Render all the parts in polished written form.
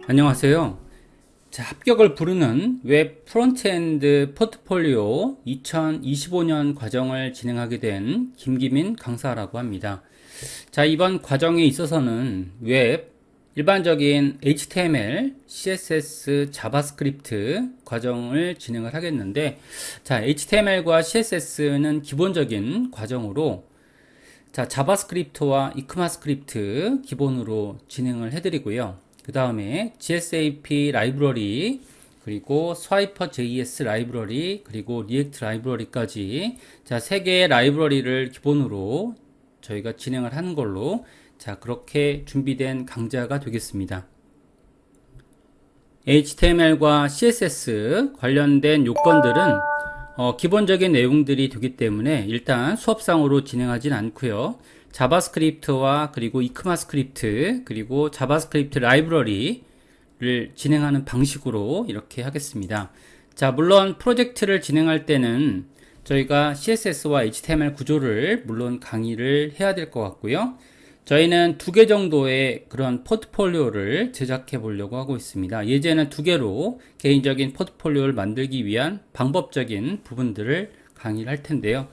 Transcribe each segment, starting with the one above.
안녕하세요. 자, 합격을 부르는 웹 프론트엔드 포트폴리오 2025년 과정을 진행하게 된 김기민 강사라고 합니다. 자, 이번 과정에 있어서는 웹, 일반적인 HTML, CSS, 자바스크립트 과정을 진행을 하겠는데, 자, HTML과 CSS는 기본적인 과정으로, 자, 자바스크립트와 이크마스크립트 기본으로 진행을 해드리고요. 그 다음에 GSAP 라이브러리, 그리고 스와이퍼 JS 라이브러리, 그리고 리액트 라이브러리까지, 자, 세 개의 라이브러리를 기본으로 저희가 진행을 하는 걸로, 자, 그렇게 준비된 강좌가 되겠습니다. HTML과 CSS 관련된 요건들은 기본적인 내용들이 되기 때문에 일단 수업상으로 진행하진 않고요. 자바스크립트와 그리고 이크마스크립트 그리고 자바스크립트 라이브러리를 진행하는 방식으로 이렇게 하겠습니다. 자, 물론 프로젝트를 진행할 때는 저희가 CSS와 HTML 구조를 물론 강의를 해야 될 것 같고요. 저희는 2개 정도의 그런 포트폴리오를 제작해 보려고 하고 있습니다. 예제는 2개로 개인적인 포트폴리오를 만들기 위한 방법적인 부분들을 강의를 할 텐데요.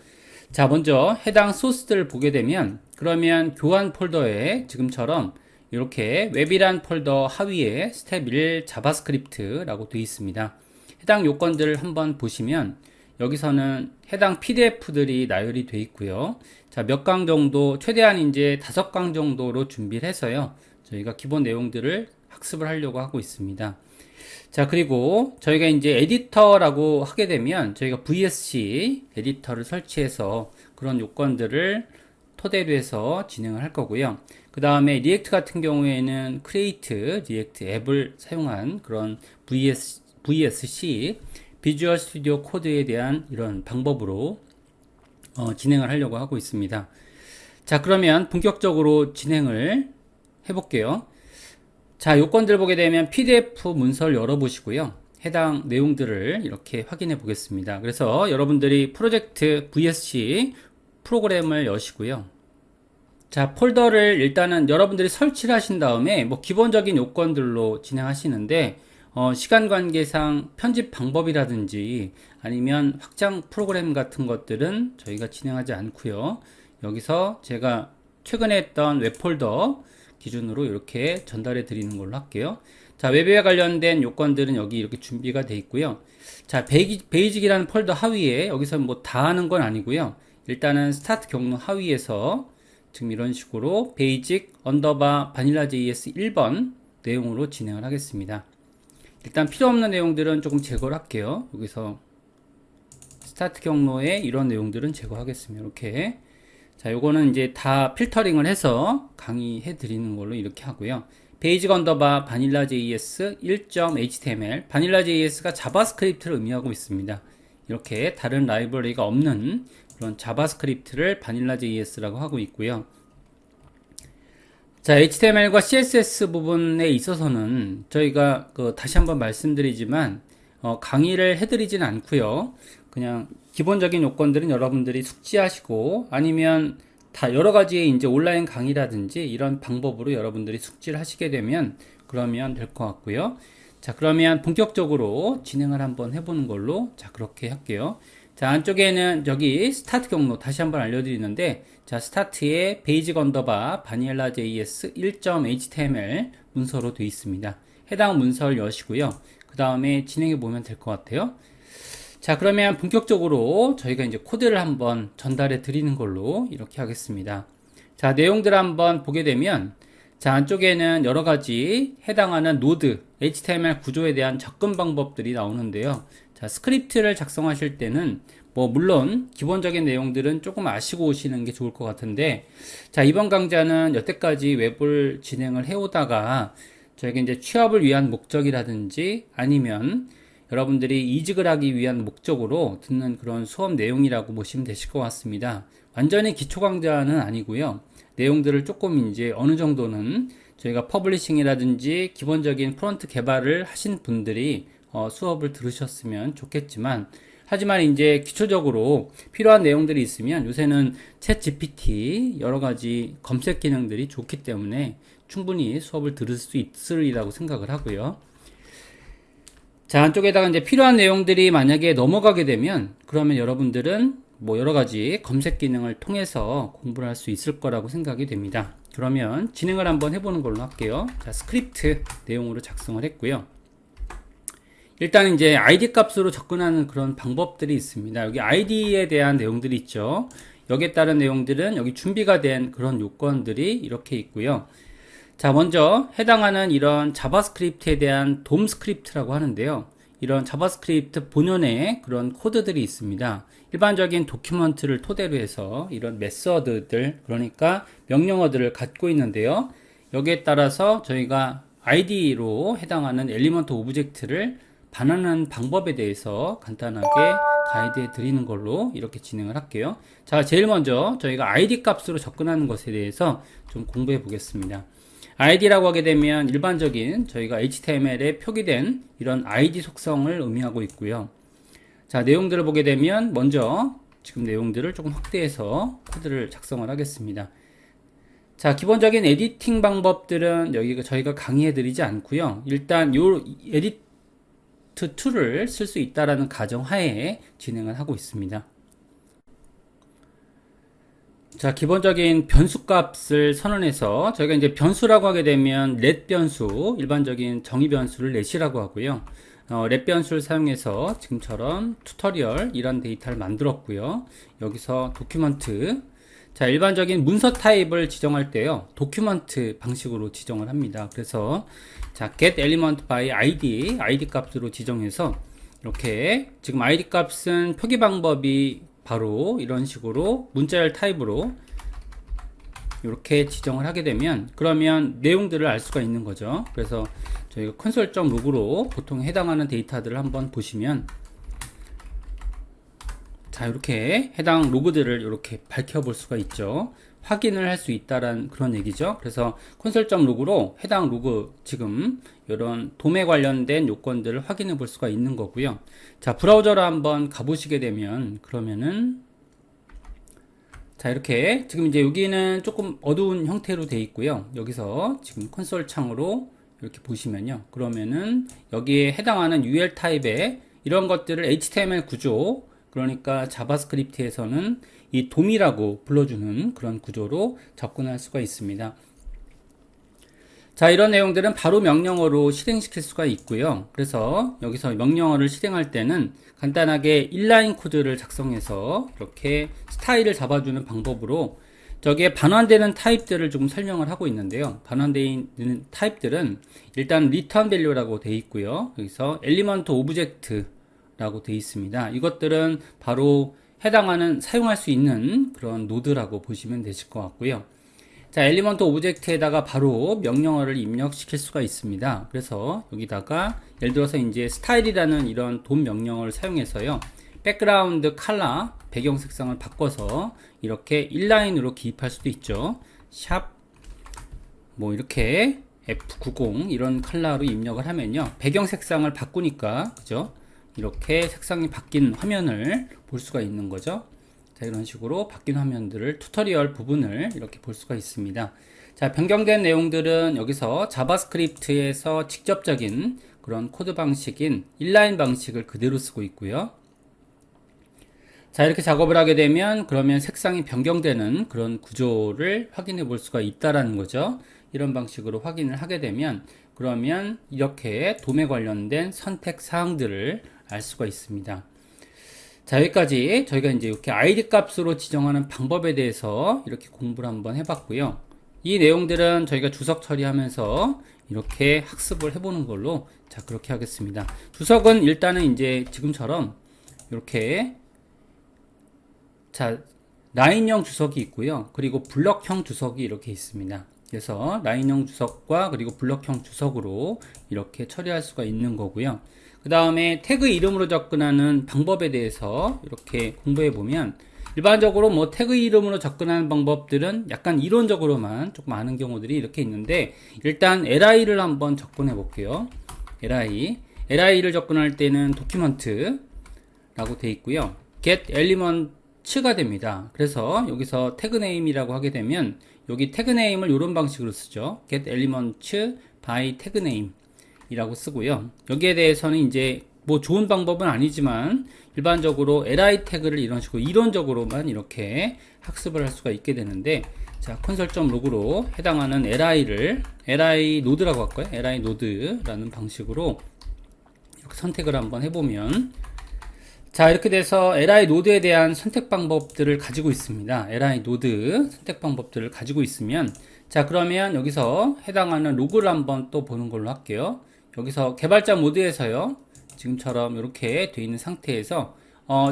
자, 먼저 해당 소스들을 보게 되면, 그러면 교환 폴더에 지금처럼 이렇게 웹이란 폴더 하위에 스텝 1 자바스크립트라고 되어 있습니다. 해당 요건들을 한번 보시면 여기서는 해당 PDF들이 나열이 되어 있고요. 자, 몇 강 정도, 최대한 이제 5강 정도로 준비를 해서요. 저희가 기본 내용들을 학습을 하려고 하고 있습니다. 자, 그리고 저희가 이제 에디터라고 하게 되면 저희가 VSC 에디터를 설치해서 그런 요건들을 토대로 해서 진행을 할 거고요. 그 다음에 리액트 같은 경우에는 크리에이트, 리액트 앱을 사용한 그런 VSC 비주얼 스튜디오 코드에 대한 이런 방법으로 진행을 하려고 하고 있습니다. 자, 그러면 본격적으로 진행을 해볼게요. 자, 요건들 보게 되면 PDF 문서를 열어보시고요. 해당 내용들을 이렇게 확인해 보겠습니다. 그래서 여러분들이 프로젝트 VSC 프로그램을 여시고요. 자, 폴더를 일단은 여러분들이 설치를 하신 다음에 뭐 기본적인 요건들로 진행하시는데 시간 관계상 편집 방법이라든지 아니면 확장 프로그램 같은 것들은 저희가 진행하지 않고요. 여기서 제가 최근에 했던 웹폴더 기준으로 이렇게 전달해 드리는 걸로 할게요. 자, 웹에 관련된 요건들은 여기 이렇게 준비가 되어 있고요. 자, 베이직이라는 폴더 하위에 여기서 뭐 다 하는 건 아니고요. 일단은 스타트 경로 하위에서 지금 이런 식으로 베이직 언더바 바닐라 JS 1번 내용으로 진행을 하겠습니다. 일단 필요 없는 내용들은 조금 제거를 할게요. 여기서 스타트 경로에 이런 내용들은 제거하겠습니다. 이렇게. 자, 요거는 이제 다 필터링을 해서 강의해 드리는 걸로 이렇게 하고요. 베이직 언더바 바닐라 JS 1.html 바닐라 JS가 자바스크립트를 의미하고 있습니다. 이렇게 다른 라이브러리가 없는 그런 자바스크립트를 바닐라 JS라고 하고 있고요. 자, HTML과 CSS 부분에 있어서는 저희가 다시 한번 말씀드리지만 강의를 해드리진 않고요. 그냥 기본적인 요건들은 여러분들이 숙지하시고 아니면 다 여러 가지의 이제 온라인 강의라든지 이런 방법으로 여러분들이 숙지를 하시게 되면 그러면 될 것 같고요. 자, 그러면 본격적으로 진행을 한번 해보는 걸로 자, 그렇게 할게요. 자, 안쪽에는 여기 스타트 경로 다시 한번 알려드리는데, 자, 스타트에 베이직 언더바 바닐라 JS 1.html 문서로 되어 있습니다. 해당 문서를 여시고요. 그 다음에 진행해 보면 될 것 같아요. 자, 그러면 본격적으로 저희가 이제 코드를 한번 전달해 드리는 걸로 이렇게 하겠습니다. 자, 내용들 한번 보게 되면, 자, 안쪽에는 여러 가지 해당하는 노드, HTML 구조에 대한 접근 방법들이 나오는데요. 자, 스크립트를 작성하실 때는 뭐 물론 기본적인 내용들은 조금 아시고 오시는 게 좋을 것 같은데, 자, 이번 강좌는 여태까지 웹을 진행을 해오다가 저에게 이제 취업을 위한 목적이라든지 아니면 여러분들이 이직을 하기 위한 목적으로 듣는 그런 수업 내용이라고 보시면 되실 것 같습니다. 완전히 기초 강좌는 아니고요. 내용들을 조금 이제 어느 정도는 저희가 퍼블리싱이라든지 기본적인 프론트 개발을 하신 분들이 수업을 들으셨으면 좋겠지만 하지만 이제 기초적으로 필요한 내용들이 있으면 요새는 챗 GPT 여러 가지 검색 기능들이 좋기 때문에 충분히 수업을 들을 수 있으리라고 생각을 하고요. 자, 안쪽에다가 이제 필요한 내용들이 만약에 넘어가게 되면 그러면 여러분들은 뭐 여러 가지 검색 기능을 통해서 공부를 할 수 있을 거라고 생각이 됩니다. 그러면 진행을 한번 해보는 걸로 할게요. 자, 스크립트 내용으로 작성을 했고요. 일단 이제 ID 값으로 접근하는 그런 방법들이 있습니다. 여기 ID에 대한 내용들이 있죠. 여기에 따른 내용들은 여기 준비가 된 그런 요건들이 이렇게 있고요. 자, 먼저 해당하는 이런 자바스크립트에 대한 돔 스크립트라고 하는데요. 이런 자바스크립트 본연의 그런 코드들이 있습니다. 일반적인 도큐먼트를 토대로 해서 이런 메서드들, 그러니까 명령어들을 갖고 있는데요. 여기에 따라서 저희가 ID로 해당하는 엘리먼트 오브젝트를 반환하는 방법에 대해서 간단하게 가이드해 드리는 걸로 이렇게 진행을 할게요. 자, 제일 먼저 저희가 ID 값으로 접근하는 것에 대해서 좀 공부해 보겠습니다. ID라고 하게 되면 일반적인 저희가 HTML에 표기된 이런 ID 속성을 의미하고 있고요. 자, 내용들을 보게 되면 먼저 지금 내용들을 조금 확대해서 코드를 작성을 하겠습니다. 자, 기본적인 에디팅 방법들은 여기 저희가 강의해 드리지 않고요. 일단 요 에디트 툴을 쓸 수 있다라는 가정하에 진행을 하고 있습니다. 자, 기본적인 변수 값을 선언해서 저희가 이제 변수라고 하게 되면 let 변수, 일반적인 정의 변수를 let이라고 하고요. let 변수를 사용해서 지금처럼 튜토리얼 이런 데이터를 만들었고요. 여기서 도큐먼트, 자, 일반적인 문서 타입을 지정할 때요, 도큐먼트 방식으로 지정을 합니다. 그래서 자, get element by ID 값으로 지정해서 이렇게 지금 ID 값은 표기 방법이 바로 이런 식으로 문자열 타입으로 이렇게 지정을 하게 되면 그러면 내용들을 알 수가 있는 거죠. 그래서 저희가 console.log로 보통 해당하는 데이터들을 한번 보시면 자, 이렇게 해당 로그들을 이렇게 밝혀볼 수가 있죠. 확인을 할 수 있다라는 그런 얘기죠. 그래서 console.log로 해당 로그 지금 이런 돔에 관련된 요건들을 확인해 볼 수가 있는 거고요. 자, 브라우저로 한번 가보시게 되면 그러면은 자, 이렇게 지금 이제 여기는 조금 어두운 형태로 되어 있고요. 여기서 지금 콘솔 창으로 이렇게 보시면요. 그러면은 여기에 해당하는 UL 타입의 이런 것들을 HTML 구조, 그러니까 자바스크립트에서는 이 돔이라고 불러주는 그런 구조로 접근할 수가 있습니다. 자, 이런 내용들은 바로 명령어로 실행시킬 수가 있고요. 그래서 여기서 명령어를 실행할 때는 간단하게 인라인 코드를 작성해서 이렇게 스타일을 잡아주는 방법으로 저기에 반환되는 타입들을 조금 설명을 하고 있는데요. 반환되는 타입들은 일단 return value라고 되어 있고요. 여기서 element object라고 되어 있습니다. 이것들은 바로 해당하는 사용할 수 있는 그런 노드라고 보시면 되실 것 같고요. 자, 엘리먼트 오브젝트에다가 바로 명령어를 입력시킬 수가 있습니다. 그래서 여기다가 예를 들어서 이제 스타일이라는 이런 돔 명령어를 사용해서요, 백그라운드 컬러 배경 색상을 바꿔서 이렇게 인라인으로 기입할 수도 있죠. 샵 뭐 이렇게 F90 이런 컬러로 입력을 하면요, 배경 색상을 바꾸니까 그죠? 이렇게 색상이 바뀐 화면을 볼 수가 있는 거죠. 자, 이런 식으로 바뀐 화면들을 튜토리얼 부분을 이렇게 볼 수가 있습니다. 자, 변경된 내용들은 여기서 자바스크립트에서 직접적인 그런 코드 방식인 인라인 방식을 그대로 쓰고 있고요. 자, 이렇게 작업을 하게 되면 그러면 색상이 변경되는 그런 구조를 확인해 볼 수가 있다라는 거죠. 이런 방식으로 확인을 하게 되면 그러면 이렇게 돔에 관련된 선택 사항들을 알 수가 있습니다. 자, 여기까지 저희가 이제 이렇게 ID 값으로 지정하는 방법에 대해서 이렇게 공부를 한번 해봤고요. 이 내용들은 저희가 주석 처리하면서 이렇게 학습을 해보는 걸로 자, 그렇게 하겠습니다. 주석은 일단은 이제 지금처럼 이렇게 자, 라인형 주석이 있고요. 그리고 블럭형 주석이 이렇게 있습니다. 그래서 라인형 주석과 그리고 블럭형 주석으로 이렇게 처리할 수가 있는 거고요. 그 다음에 태그 이름으로 접근하는 방법에 대해서 이렇게 공부해 보면 일반적으로 뭐 태그 이름으로 접근하는 방법들은 약간 이론적으로만 조금 아는 경우들이 이렇게 있는데, 일단 li를 한번 접근해 볼게요. li를 접근할 때는 도큐먼트, 라고 되어 있고요. get elements가 됩니다. 그래서 여기서 태그 네임이라고 하게 되면 여기 태그 네임을 이런 방식으로 쓰죠. get elements by tag name 이라고 쓰고요. 여기에 대해서는 이제 뭐 좋은 방법은 아니지만 일반적으로 li 태그를 이런 식으로 이론적으로만 이렇게 학습을 할 수가 있게 되는데, 자, console.log로 해당하는 li 노드라고 할까요? li 노드라는 방식으로 이렇게 선택을 한번 해보면, 자, 이렇게 돼서 li 노드에 대한 선택 방법들을 가지고 있습니다. li 노드 선택 방법들을 가지고 있으면, 자, 그러면 여기서 해당하는 로그를 한번 또 보는 걸로 할게요. 여기서 개발자 모드에서요, 지금처럼 이렇게 되어 있는 상태에서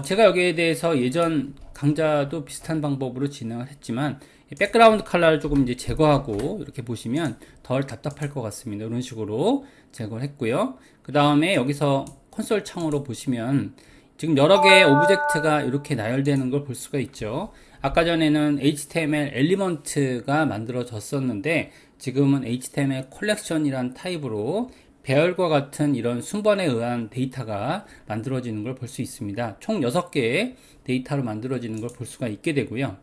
제가 여기에 대해서 예전 강좌도 비슷한 방법으로 진행을 했지만 백그라운드 컬러를 조금 이제 제거하고 이렇게 보시면 덜 답답할 것 같습니다. 이런 식으로 제거를 했고요. 그 다음에 여기서 콘솔 창으로 보시면 지금 여러 개의 오브젝트가 이렇게 나열되는 걸 볼 수가 있죠. 아까 전에는 HTML 엘리먼트가 만들어졌었는데 지금은 HTML 컬렉션이란 타입으로 배열과 같은 이런 순번에 의한 데이터가 만들어지는 걸 볼 수 있습니다. 총 6개의 데이터로 만들어지는 걸 볼 수가 있게 되고요.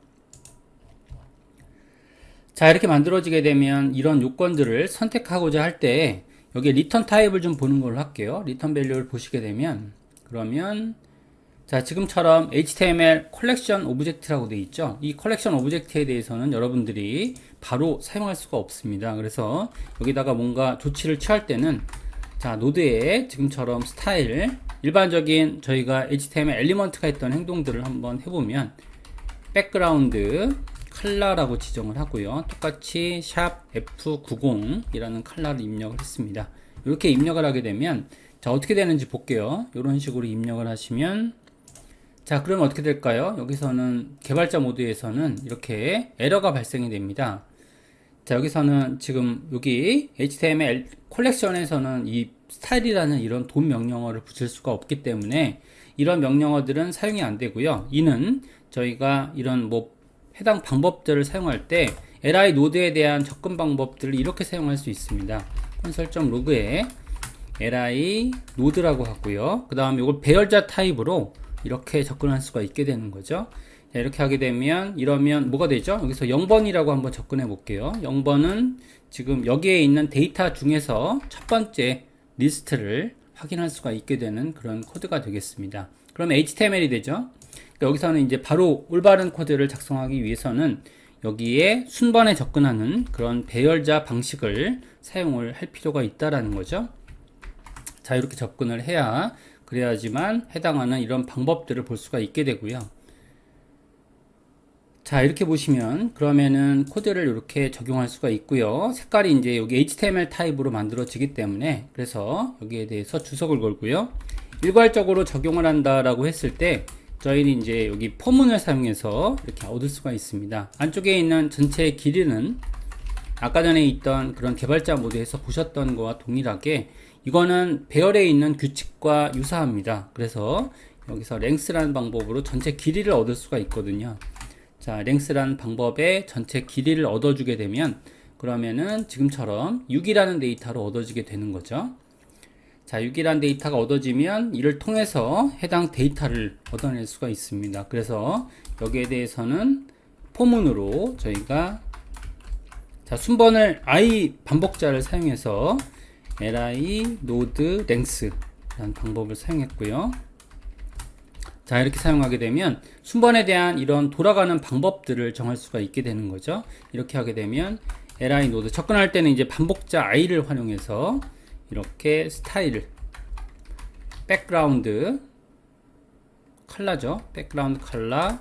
자, 이렇게 만들어지게 되면 이런 요건들을 선택하고자 할 때 여기 리턴 타입을 좀 보는 걸로 할게요. 리턴 밸류를 보시게 되면, 그러면 자, 지금처럼 HTML 컬렉션 오브젝트라고 되어 있죠. 이 컬렉션 오브젝트에 대해서는 여러분들이 바로 사용할 수가 없습니다. 그래서 여기다가 뭔가 조치를 취할 때는, 자, 노드에 지금처럼 스타일, 일반적인 저희가 HTML 엘리먼트가 했던 행동들을 한번 해보면 백그라운드 컬러라고 지정을 하고요. 똑같이 샵 F90 이라는 컬러를 입력을 했습니다. 이렇게 입력을 하게 되면, 자, 어떻게 되는지 볼게요. 이런 식으로 입력을 하시면, 자, 그럼 어떻게 될까요? 여기서는 개발자 모드에서는 이렇게 에러가 발생이 됩니다. 자, 여기서는 지금 여기 HTML 컬렉션에서는 이 스타일이라는 이런 돈 명령어를 붙일 수가 없기 때문에 이런 명령어들은 사용이 안 되고요. 이는 저희가 이런 뭐 해당 방법들을 사용할 때 li 노드에 대한 접근 방법들을 이렇게 사용할 수 있습니다. console.log에 li 노드라고 하고요. 그 다음에 이걸 배열자 타입으로 이렇게 접근할 수가 있게 되는 거죠. 자, 이렇게 하게 되면, 이러면 뭐가 되죠? 여기서 0번이라고 한번 접근해 볼게요. 0번은 지금 여기에 있는 데이터 중에서 첫 번째 리스트를 확인할 수가 있게 되는 그런 코드가 되겠습니다. 그럼 HTML이 되죠. 그러니까 여기서는 이제 바로 올바른 코드를 작성하기 위해서는 여기에 순번에 접근하는 그런 배열자 방식을 사용을 할 필요가 있다라는 거죠. 자, 이렇게 접근을 해야, 그래야지만 해당하는 이런 방법들을 볼 수가 있게 되고요. 자, 이렇게 보시면 그러면은 코드를 이렇게 적용할 수가 있고요. 색깔이 이제 여기 HTML 타입으로 만들어지기 때문에, 그래서 여기에 대해서 주석을 걸고요. 일괄적으로 적용을 한다라고 했을 때 저희는 이제 여기 포문을 사용해서 이렇게 얻을 수가 있습니다. 안쪽에 있는 전체의 길이는 아까 전에 있던 그런 개발자 모드에서 보셨던 거와 동일하게 이거는 배열에 있는 규칙과 유사합니다. 그래서 여기서 랭스라는 방법으로 전체 길이를 얻을 수가 있거든요. 자, 랭스라는 방법에 전체 길이를 얻어주게 되면, 그러면은 지금처럼 6이라는 데이터로 얻어지게 되는 거죠. 자, 6이라는 데이터가 얻어지면 이를 통해서 해당 데이터를 얻어낼 수가 있습니다. 그래서 여기에 대해서는 포문으로 저희가, 자, 순번을 i 반복자를 사용해서 li node length 라는 방법을 사용했고요. 자, 이렇게 사용하게 되면 순번에 대한 이런 돌아가는 방법들을 정할 수가 있게 되는 거죠. 이렇게 하게 되면 li node 접근할 때는 이제 반복자 i를 활용해서 이렇게 스타일, 백그라운드 컬러죠. 백그라운드 컬러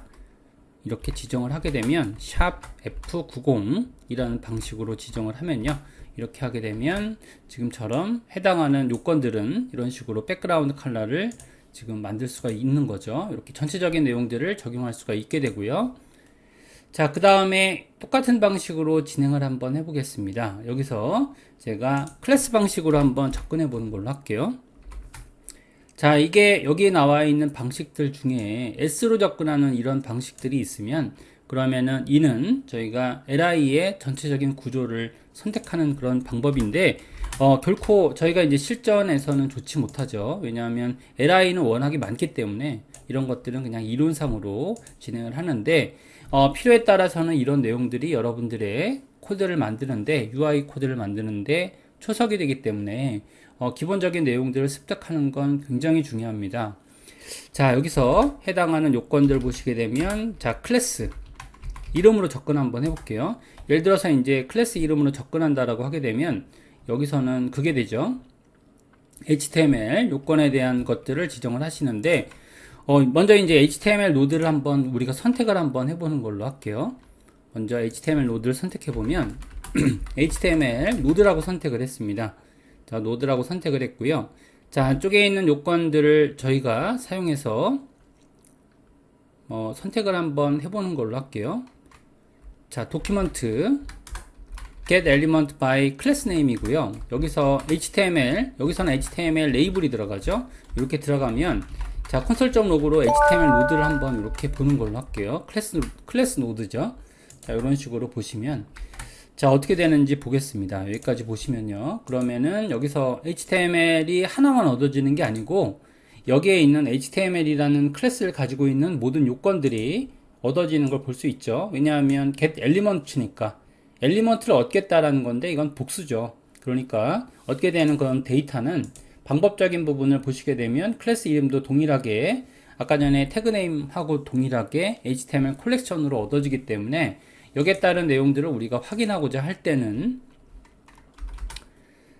이렇게 지정을 하게 되면 샵 F90 이라는 방식으로 지정을 하면요, 이렇게 하게 되면 지금처럼 해당하는 요건들은 이런 식으로 백그라운드 컬러를 지금 만들 수가 있는 거죠. 이렇게 전체적인 내용들을 적용할 수가 있게 되고요. 자, 그 다음에 똑같은 방식으로 진행을 한번 해보겠습니다. 여기서 제가 클래스 방식으로 한번 접근해 보는 걸로 할게요. 자, 이게 여기에 나와 있는 방식들 중에 S로 접근하는 이런 방식들이 있으면, 그러면은 이는 저희가 li의 전체적인 구조를 선택하는 그런 방법인데, 결코 저희가 이제 실전에서는 좋지 못하죠. 왜냐하면 li는 워낙에 많기 때문에 이런 것들은 그냥 이론상으로 진행을 하는데, 필요에 따라서는 이런 내용들이 여러분들의 코드를 만드는데, UI 코드를 만드는데 초석이 되기 때문에 기본적인 내용들을 습득하는 건 굉장히 중요합니다. 자, 여기서 해당하는 요건들 보시게 되면, 자, 클래스 이름으로 접근 한번 해볼게요. 예를 들어서 이제 클래스 이름으로 접근한다라고 하게 되면 여기서는 그게 되죠. HTML 요건에 대한 것들을 지정을 하시는데, 먼저 이제 HTML 노드를 한번 우리가 선택을 한번 해보는 걸로 할게요. 먼저 HTML 노드를 선택해 보면 HTML 노드라고 선택을 했습니다. 자, 노드라고 선택을 했고요. 자, 안쪽에 있는 요건들을 저희가 사용해서 선택을 한번 해보는 걸로 할게요. 자, 도큐먼트 get element by class name이고요. 여기서 HTML, 여기서는 HTML 레이블이 들어가죠. 이렇게 들어가면, 자, console.log로 HTML 노드를 한번 이렇게 보는 걸로 할게요. 클래스 노드죠. 자, 이런 식으로 보시면, 자, 어떻게 되는지 보겠습니다. 여기까지 보시면요. 그러면은 여기서 HTML이 하나만 얻어지는 게 아니고, 여기에 있는 HTML이라는 클래스를 가지고 있는 모든 요건들이 얻어지는 걸 볼 수 있죠. 왜냐하면 get element니까 엘리먼트를 얻겠다라는 건데, 이건 복수죠. 그러니까 얻게 되는 그런 데이터는 방법적인 부분을 보시게 되면 클래스 이름도 동일하게 아까 전에 태그 네임하고 동일하게 HTML 컬렉션으로 얻어지기 때문에 여기에 따른 내용들을 우리가 확인하고자 할 때는,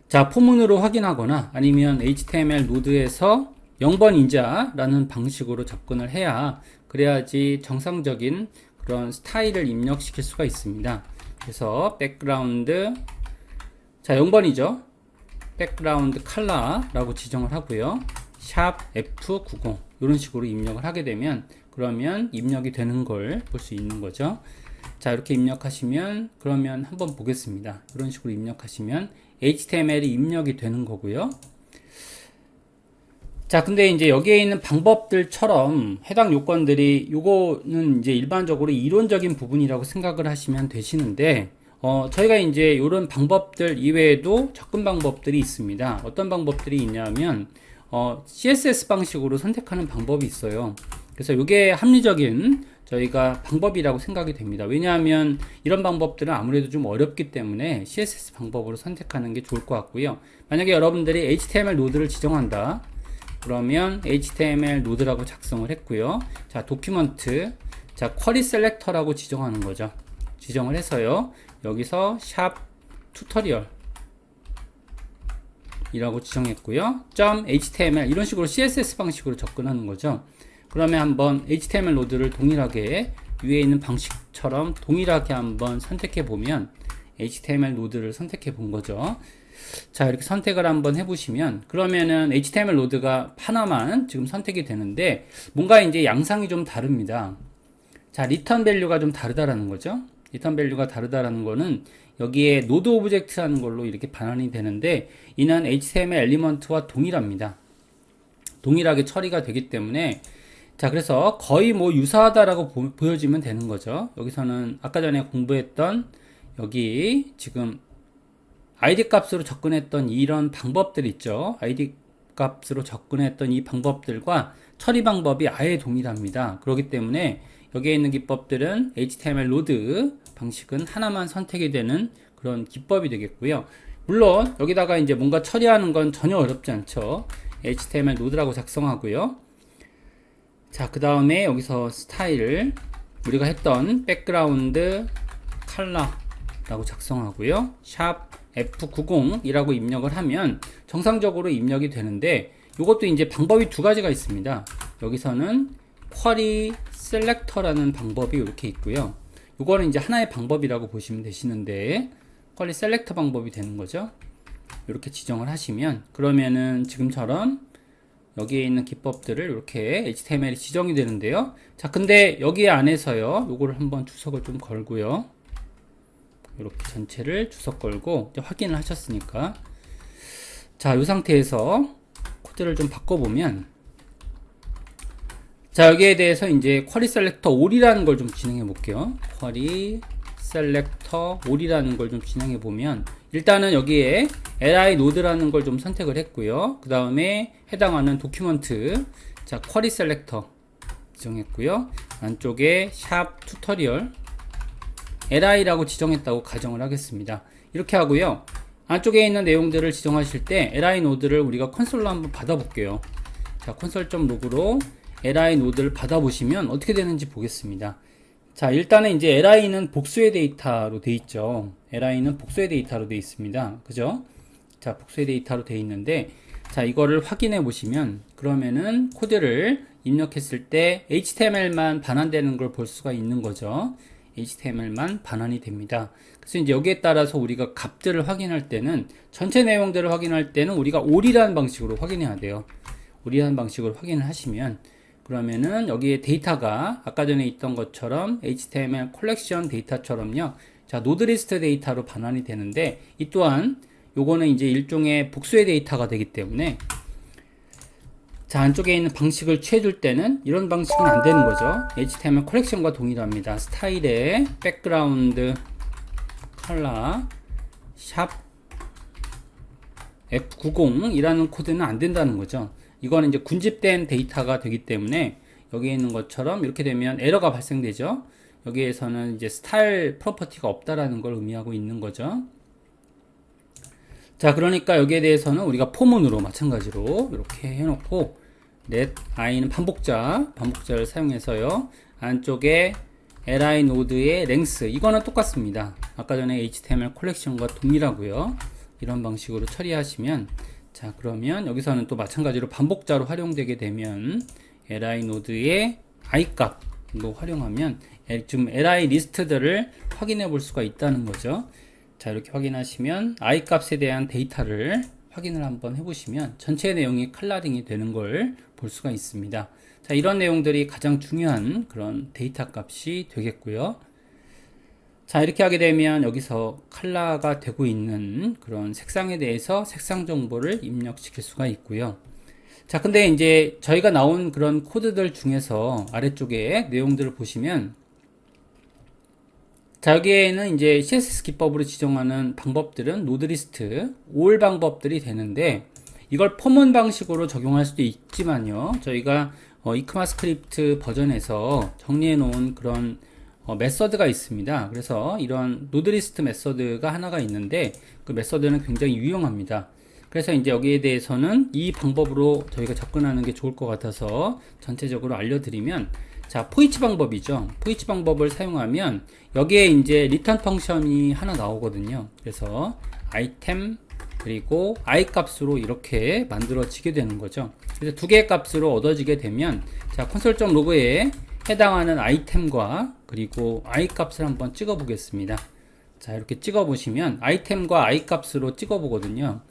자, 포문으로 확인하거나 아니면 HTML 노드에서 0번 인자라는 방식으로 접근을 해야, 그래야지 정상적인 그런 스타일을 입력시킬 수가 있습니다. 그래서 백그라운드, 자, 0번이죠. 백그라운드 컬러라고 지정을 하고요. 샵 F90 이런 식으로 입력을 하게 되면, 그러면 입력이 되는 걸 볼 수 있는 거죠. 자, 이렇게 입력하시면, 그러면 한번 보겠습니다. 이런 식으로 입력하시면 HTML이 입력이 되는 거고요. 자, 근데 이제 여기에 있는 방법들처럼 해당 요건들이, 요거는 이제 일반적으로 이론적인 부분이라고 생각을 하시면 되시는데, 저희가 이제 이런 방법들 이외에도 접근 방법들이 있습니다. 어떤 방법들이 있냐면, CSS 방식으로 선택하는 방법이 있어요. 그래서 이게 합리적인 저희가 방법이라고 생각이 됩니다. 왜냐하면 이런 방법들은 아무래도 좀 어렵기 때문에 CSS 방법으로 선택하는 게 좋을 것 같고요. 만약에 여러분들이 HTML 노드를 지정한다, 그러면 HTML 노드라고 작성을 했고요. 자, 도큐먼트, 자, 쿼리 셀렉터라고 지정하는 거죠. 지정을 해서요. 여기서 샵 튜토리얼 이라고 지정했고요. .html 이런 식으로 CSS 방식으로 접근하는 거죠. 그러면 한번 HTML 노드를 동일하게 위에 있는 방식처럼 동일하게 한번 선택해 보면 HTML 노드를 선택해 본 거죠. 자, 이렇게 선택을 한번 해보시면, 그러면은 HTML 노드가 하나만 지금 선택이 되는데, 뭔가 이제 양상이 좀 다릅니다. 자, 리턴 밸류가 좀 다르다라는 거죠. 리턴 밸류가 다르다라는 거는 여기에 노드 오브젝트라는 걸로 이렇게 반환이 되는데, 이는 HTML 엘리먼트와 동일합니다. 동일하게 처리가 되기 때문에, 자, 그래서 거의 뭐 유사하다라고 보여지면 되는 거죠. 여기서는 아까 전에 공부했던 여기 지금 id 값으로 접근했던 이런 방법들 있죠. id 값으로 접근했던 이 방법들과 처리 방법이 아예 동일합니다. 그렇기 때문에 여기에 있는 기법들은 HTML 로드 방식은 하나만 선택이 되는 그런 기법이 되겠고요. 물론 여기다가 이제 뭔가 처리하는 건 전혀 어렵지 않죠. HTML 노드라고 작성하고요. 자, 그 다음에 여기서 스타일 우리가 했던 백그라운드 컬러라고 작성하고요. 샵 F90이라고 입력을 하면 정상적으로 입력이 되는데, 이것도 이제 방법이 두 가지가 있습니다. 여기서는 쿼리 셀렉터라는 방법이 이렇게 있고요. 이거는 이제 하나의 방법이라고 보시면 되시는데, 쿼리 셀렉터 방법이 되는 거죠. 이렇게 지정을 하시면, 그러면은 지금처럼 여기에 있는 기법들을 이렇게 HTML이 지정이 되는데요. 자, 근데 여기 안에서요, 요거를 한번 주석을 좀 걸고요. 이렇게 전체를 주석 걸고 이제 확인을 하셨으니까, 자, 이 상태에서 코드를 좀 바꿔보면, 자, 여기에 대해서 이제 쿼리 셀렉터 all이라는 걸 좀 진행해 볼게요. 쿼리 셀렉터 올이라는 걸 좀 진행해 보면 일단은 여기에 li 노드라는 걸 좀 선택을 했고요. 그 다음에 해당하는 도큐먼트 자 쿼리 셀렉터 지정했고요. 안쪽에 샵 튜토리얼 li라고 지정했다고 가정을 하겠습니다. 이렇게 하고요. 안쪽에 있는 내용들을 지정하실 때 li 노드를 우리가 콘솔로 한번 받아볼게요. 자 콘솔.log로 li 노드를 받아보시면 어떻게 되는지 보겠습니다. 자 일단은 이제 li는 복수의 데이터로 돼 있죠. li는 복수의 데이터로 돼 있습니다. 그죠? 자 복수의 데이터로 돼 있는데 자 이거를 확인해 보시면 그러면은 코드를 입력했을 때 HTML만 반환되는 걸 볼 수가 있는 거죠. HTML만 반환이 됩니다. 그래서 이제 여기에 따라서 우리가 값들을 확인할 때는 전체 내용들을 확인할 때는 우리가 올이라는 방식으로 확인해야 돼요. 올이라는 방식으로 확인을 하시면 그러면은 여기에 데이터가 아까 전에 있던 것처럼 HTML 컬렉션 데이터처럼요. 자, 노드리스트 데이터로 반환이 되는데 이 또한 요거는 이제 일종의 복수의 데이터가 되기 때문에 자, 안쪽에 있는 방식을 취해줄 때는 이런 방식은 안 되는 거죠. HTML 컬렉션과 동일합니다. 스타일에 백그라운드 컬러 샵 F90이라는 코드는 안 된다는 거죠. 이거는 이제 군집된 데이터가 되기 때문에 여기에 있는 것처럼 이렇게 되면 에러가 발생되죠. 여기에서는 이제 스타일 프로퍼티가 없다라는 걸 의미하고 있는 거죠. 자, 그러니까 여기에 대해서는 우리가 포문으로 마찬가지로 이렇게 해놓고 let i는 반복자를 사용해서요. 안쪽에 li 노드의 length 이거는 똑같습니다. 아까 전에 HTML 컬렉션과 동일하고요. 이런 방식으로 처리하시면 자 그러면 여기서는 또 마찬가지로 반복자로 활용되게 되면 li 노드의 i 값도 활용하면 지금 li 리스트들을 확인해 볼 수가 있다는 거죠. 자 이렇게 확인하시면 i 값에 대한 데이터를 확인을 한번 해보시면 전체 내용이 컬러링이 되는 걸 볼 수가 있습니다. 자 이런 내용들이 가장 중요한 그런 데이터 값이 되겠고요. 자 이렇게 하게 되면 여기서 컬러가 되고 있는 그런 색상에 대해서 색상 정보를 입력시킬 수가 있고요. 자 근데 이제 저희가 나온 그런 코드들 중에서 아래쪽에 내용들을 보시면 자 여기에는 이제 CSS 기법으로 지정하는 방법들은 노드리스트, 올 방법들이 되는데 이걸 포문 방식으로 적용할 수도 있지만요. 저희가 이크마스크립트 버전에서 정리해 놓은 그런 메서드가 있습니다. 그래서 이런 노드리스트 메서드가 하나가 있는데 그 메서드는 굉장히 유용합니다. 그래서 이제 여기에 대해서는 이 방법으로 저희가 접근하는 게 좋을 것 같아서 전체적으로 알려드리면 자 포이치 방법이죠. 포이치 방법을 사용하면 여기에 이제 리턴 펑션이 하나 나오거든요. 그래서 아이템 그리고 i 값으로 이렇게 만들어지게 되는 거죠. 그래서 두 개의 값으로 얻어지게 되면 자 콘솔.log에 해당하는 아이템과 그리고 i 값을 한번 찍어 보겠습니다. 자 이렇게 찍어 보시면 아이템과 i 값으로 찍어 보거든요.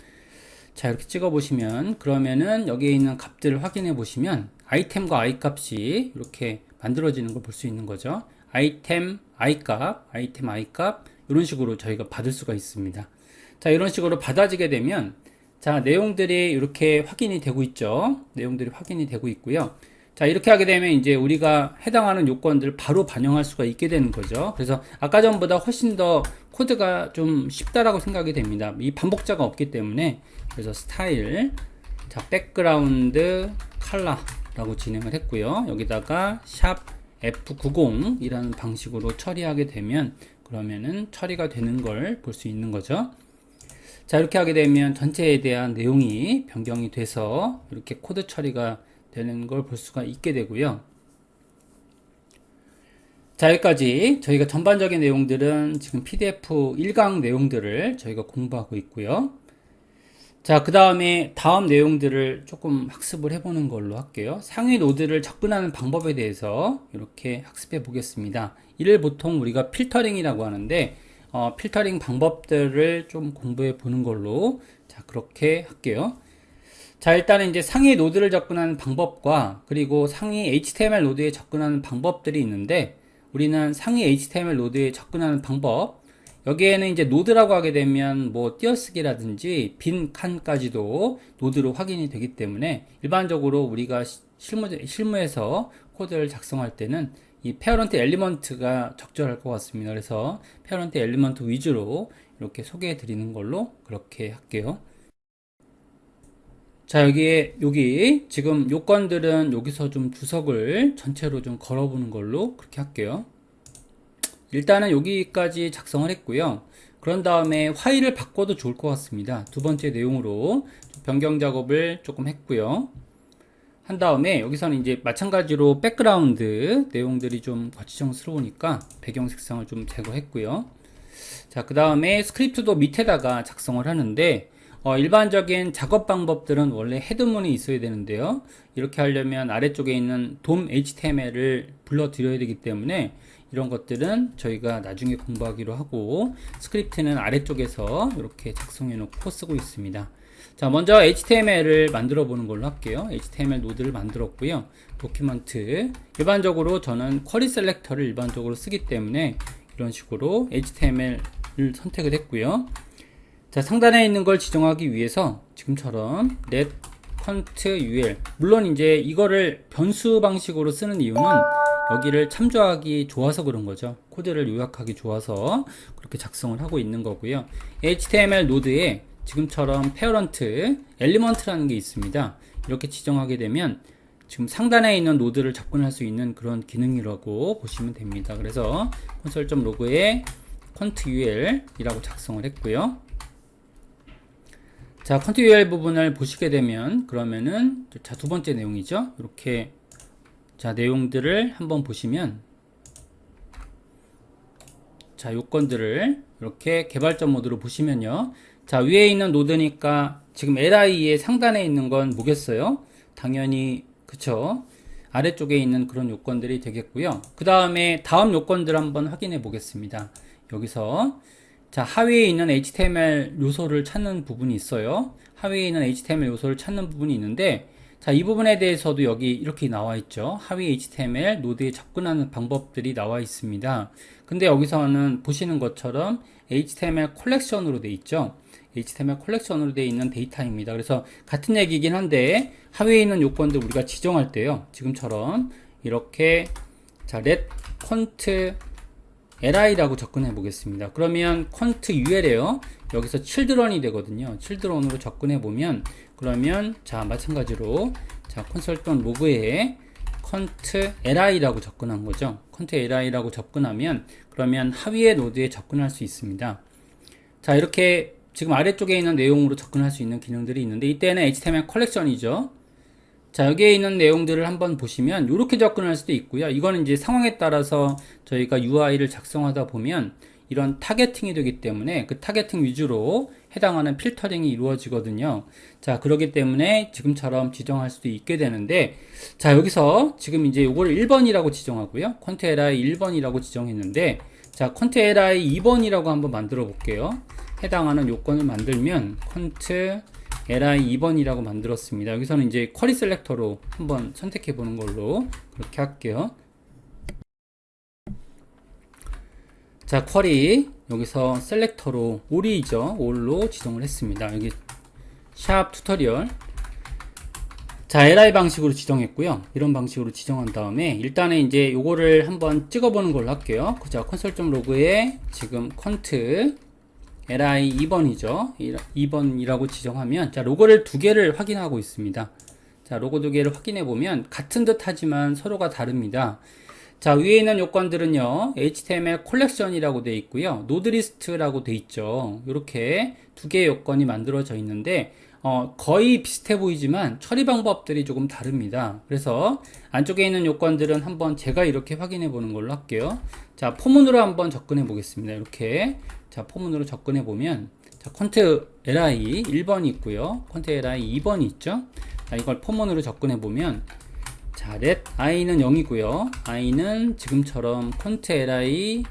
자 이렇게 찍어 보시면 그러면은 여기에 있는 값들을 확인해 보시면 아이템과 i 값이 이렇게 만들어지는 걸 볼 수 있는 거죠. 아이템 i 값 이런 식으로 저희가 받을 수가 있습니다. 자 이런 식으로 받아지게 되면 자 내용들이 이렇게 확인이 되고 있죠. 내용들이 확인이 되고 있고요. 자 이렇게 하게 되면 이제 우리가 해당하는 요건들을 바로 반영할 수가 있게 되는 거죠. 그래서 아까 전보다 훨씬 더 코드가 좀 쉽다라고 생각이 됩니다. 이 반복자가 없기 때문에. 그래서 스타일 자 백그라운드 컬러라고 진행을 했고요. 여기다가 샵 F90 이라는 방식으로 처리하게 되면 그러면은 처리가 되는 걸 볼 수 있는 거죠. 자 이렇게 하게 되면 전체에 대한 내용이 변경이 돼서 이렇게 코드 처리가 되는 걸 볼 수가 있게 되고요. 자 여기까지 저희가 전반적인 내용들은 지금 PDF 1강 내용들을 저희가 공부하고 있고요. 자 그 다음에 다음 내용들을 조금 학습을 해보는 걸로 할게요. 상위 노드를 접근하는 방법에 대해서 이렇게 학습해 보겠습니다. 이를 보통 우리가 필터링이라고 하는데 필터링 방법들을 좀 공부해 보는 걸로 자 그렇게 할게요. 자 일단은 이제 상위 노드를 접근하는 방법과 그리고 상위 HTML 노드에 접근하는 방법들이 있는데 우리는 상위 HTML 노드에 접근하는 방법 여기에는 이제 노드라고 하게 되면 뭐 띄어쓰기라든지 빈 칸까지도 노드로 확인이 되기 때문에 일반적으로 우리가 실무에서 코드를 작성할 때는 이 페어런트 엘리먼트가 적절할 것 같습니다. 그래서 페어런트 엘리먼트 위주로 이렇게 소개해 드리는 걸로 그렇게 할게요. 자, 여기 지금 요건들은 여기서 좀 주석을 전체로 좀 걸어보는 걸로 그렇게 할게요. 일단은 여기까지 작성을 했고요. 그런 다음에 화일을 바꿔도 좋을 것 같습니다. 두 번째 내용으로 변경 작업을 조금 했고요. 한 다음에 여기서는 이제 마찬가지로 백그라운드 내용들이 좀 거치장스러우니까 배경 색상을 좀 제거했고요. 자, 그 다음에 스크립트도 밑에다가 작성을 하는데 일반적인 작업 방법들은 원래 헤드문이 있어야 되는데요. 이렇게 하려면 아래쪽에 있는 DOM HTML을 불러드려야 되기 때문에 이런 것들은 저희가 나중에 공부하기로 하고 스크립트는 아래쪽에서 이렇게 작성해 놓고 쓰고 있습니다. 자, 먼저 HTML을 만들어 보는 걸로 할게요. HTML 노드를 만들었고요. 도큐먼트, 일반적으로 저는 쿼리 셀렉터를 일반적으로 쓰기 때문에 이런 식으로 HTML을 선택을 했고요. 자, 상단에 있는 걸 지정하기 위해서 지금처럼 let cont ul, 물론 이제 이거를 변수 방식으로 쓰는 이유는 여기를 참조하기 좋아서 그런 거죠. 코드를 요약하기 좋아서 그렇게 작성을 하고 있는 거고요. HTML 노드에 지금처럼 페어런트 엘리먼트라는 게 있습니다. 이렇게 지정하게 되면 지금 상단에 있는 노드를 접근할 수 있는 그런 기능이라고 보시면 됩니다. 그래서 console.log에 cont.ul 이라고 작성을 했고요. 자, cont.ul 부분을 보시게 되면 그러면은 자, 두 번째 내용이죠. 이렇게 자, 내용들을 한번 보시면 자, 요건들을 이렇게 개발자 모드로 보시면요. 자, 위에 있는 노드니까 지금 li의 상단에 있는 건 뭐겠어요? 당연히 그쵸? 아래쪽에 있는 그런 요건들이 되겠고요. 그 다음에 다음 요건들 한번 확인해 보겠습니다. 여기서 자, 하위에 있는 HTML 요소를 찾는 부분이 있어요. 하위에 있는 HTML 요소를 찾는 부분이 있는데 자, 이 부분에 대해서도 여기 이렇게 나와 있죠. 하위 HTML 노드에 접근하는 방법들이 나와 있습니다. 근데 여기서는 보시는 것처럼 HTML 컬렉션으로 돼 있죠. HTML 컬렉션으로 되어 있는 데이터입니다. 그래서 같은 얘기긴 한데 하위에 있는 요건들 우리가 지정할 때요. 지금처럼 이렇게 자, let cont li라고 접근해 보겠습니다. 그러면 cont.ul에요. 여기서 children이 되거든요. children으로 접근해 보면 그러면 자, 마찬가지로 자, console.log에 cont.li라고 접근한 거죠. cont.li라고 접근하면 그러면 하위의 노드에 접근할 수 있습니다. 자, 이렇게 지금 아래쪽에 있는 내용으로 접근할 수 있는 기능들이 있는데 이때는 HTML 컬렉션이죠. 자, 여기에 있는 내용들을 한번 보시면 이렇게 접근할 수도 있고요. 이거는 이제 상황에 따라서 저희가 UI를 작성하다 보면 이런 타겟팅이 되기 때문에 그 타겟팅 위주로 해당하는 필터링이 이루어지거든요. 자, 그렇기 때문에 지금처럼 지정할 수도 있게 되는데 자, 여기서 지금 이제 요거를 1번이라고 지정하고요. cont.li 1번이라고 지정했는데 자, cont.li 2번이라고 한번 만들어 볼게요. 해당하는 요건을 만들면 cont.li 2번이라고 만들었습니다. 여기서는 이제 쿼리 셀렉터로 한번 선택해 보는 걸로 그렇게 할게요. 자, 쿼리 여기서 셀렉터로 all이죠. all로 지정을 했습니다. 여기 샵 튜토리얼 자, li 방식으로 지정했고요. 이런 방식으로 지정한 다음에 일단은 이제 요거를 한번 찍어보는 걸로 할게요. 자, console.log에 지금 cont li 2번이죠. 2번이라고 지정하면 자, 로고를 두 개를 확인하고 있습니다. 자, 로고 두 개를 확인해 보면 같은 듯 하지만 서로가 다릅니다. 자, 위에 있는 요건들은요, HTML 컬렉션이라고 되어 있고요, 노드리스트라고 되어 있죠. 이렇게 두 개의 요건이 만들어져 있는데 거의 비슷해 보이지만 처리 방법들이 조금 다릅니다. 그래서 안쪽에 있는 요건들은 한번 제가 이렇게 확인해 보는 걸로 할게요. 자, 포문으로 한번 접근해 보겠습니다. 이렇게 자, 포문으로 접근해 보면 자, cont.li 1번이 있고요, cont.li 2번이 있죠. 자, 이걸 포문으로 접근해 보면 자, let i는 0이고요, i는 지금처럼 cont.li